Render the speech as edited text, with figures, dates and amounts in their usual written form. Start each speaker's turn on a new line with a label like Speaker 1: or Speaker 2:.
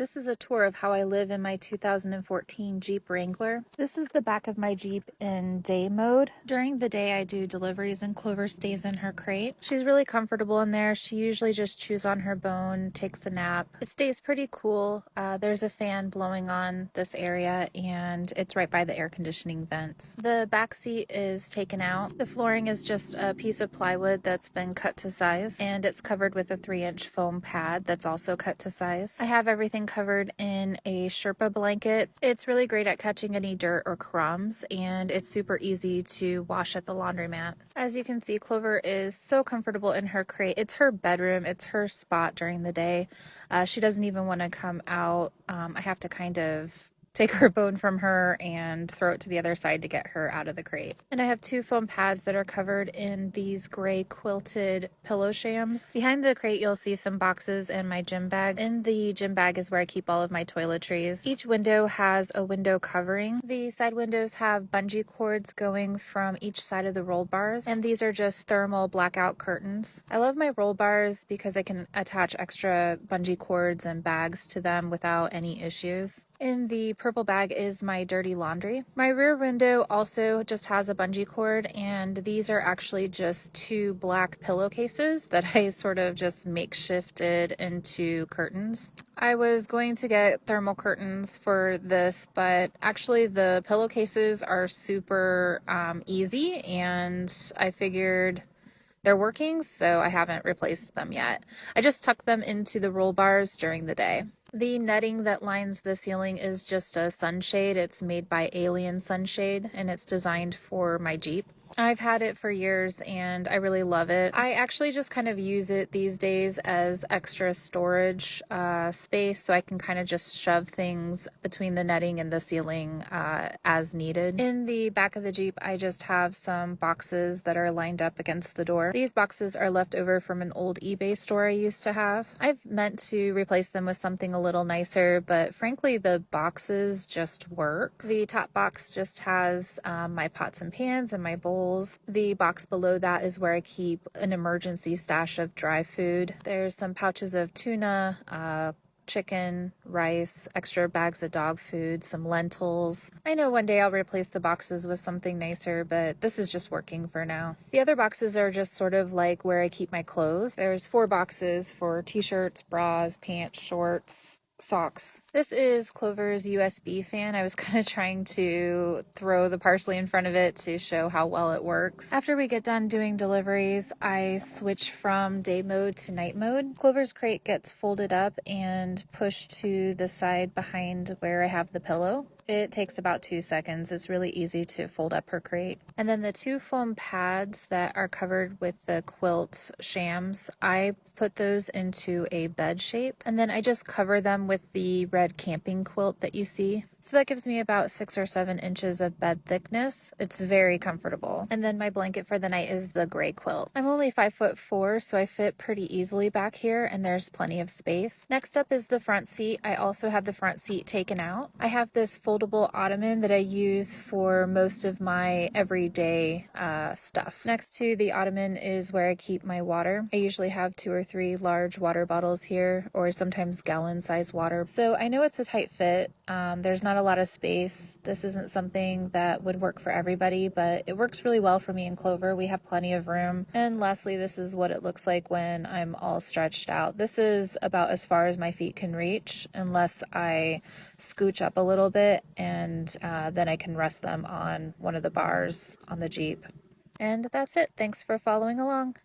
Speaker 1: This is a tour of how I live in my 2014 Jeep Wrangler. This is the back of my Jeep in day mode. During the day I do deliveries and Clover stays in her crate. She's really comfortable in there. She usually just chews on her bone, takes a nap. It stays pretty cool. There's a fan blowing on this area and it's right by the air conditioning vents. The back seat is taken out. The flooring is just a piece of plywood that's been cut to size and it's covered with a 3-inch foam pad that's also cut to size. I have everything covered in a Sherpa blanket. It's really great at catching any dirt or crumbs, and it's super easy to wash at the laundromat. As you can see, Clover is so comfortable in her crate. It's her bedroom. It's her spot during the day. She doesn't even want to come out. I have to kind of take her bone from her and throw it to the other side to get her out of the crate. And I have 2 foam pads that are covered in these gray quilted pillow shams. Behind the crate, you'll see some boxes and my gym bag. In the gym bag is where I keep all of my toiletries. Each window has a window covering. The side windows have bungee cords going from each side of the roll bars, and these are just thermal blackout curtains. I love my roll bars because I can attach extra bungee cords and bags to them without any issues. In the purple bag is my dirty laundry. My rear window also just has a bungee cord, and these are actually just 2 black pillowcases that I sort of just makeshifted into curtains. I was going to get thermal curtains for this, but actually the pillowcases are super easy, and I figured they're working, so I haven't replaced them yet. I just tuck them into the roll bars during the day. The netting that lines the ceiling is just a sunshade. It's made by Alien Sunshade, and it's designed for my Jeep. I've had it for years and I really love it. I actually just kind of use it these days as extra storage space, so I can kind of just shove things between the netting and the ceiling as needed. In the back of the Jeep, I just have some boxes that are lined up against the door. These boxes are left over from an old eBay store I used to have. I've meant to replace them with something a little nicer, but frankly the boxes just work. The top box just has my pots and pans and my bowls. The box below that is where I keep an emergency stash of dry food. There's some pouches of tuna, chicken, rice, extra bags of dog food, some lentils. I know one day I'll replace the boxes with something nicer, but this is just working for now. The other boxes are just sort of like where I keep my clothes. There's 4 boxes for t-shirts, bras, pants, shorts, socks. This is Clover's USB fan. I was kind of trying to throw the parsley in front of it to show how well it works. After we get done doing deliveries, I switch from day mode to night mode. Clover's crate gets folded up and pushed to the side behind where I have the pillow. It takes about 2 seconds. It's really easy to fold up her crate. And then the 2 foam pads that are covered with the quilt shams, I put those into a bed shape, and then I just cover them with the red camping quilt that you see. So that gives me about 6 or 7 inches of bed thickness. It's very comfortable. And then my blanket for the night is the gray quilt. I'm only 5'4", so I fit pretty easily back here, and there's plenty of space. Next up is the front seat. I also had the front seat taken out. I have this foldable ottoman that I use for most of my everyday stuff. Next to the ottoman is where I keep my water. I usually have 2 or 3 large water bottles here, or sometimes gallon-sized water. So I know it's a tight fit. There's not a lot of space. This isn't something that would work for everybody, but it works really well for me and Clover. We have plenty of room. And lastly, this is what it looks like when I'm all stretched out. This is about as far as my feet can reach, unless I scooch up a little bit, and then I can rest them on one of the bars on the Jeep. And that's it. Thanks for following along.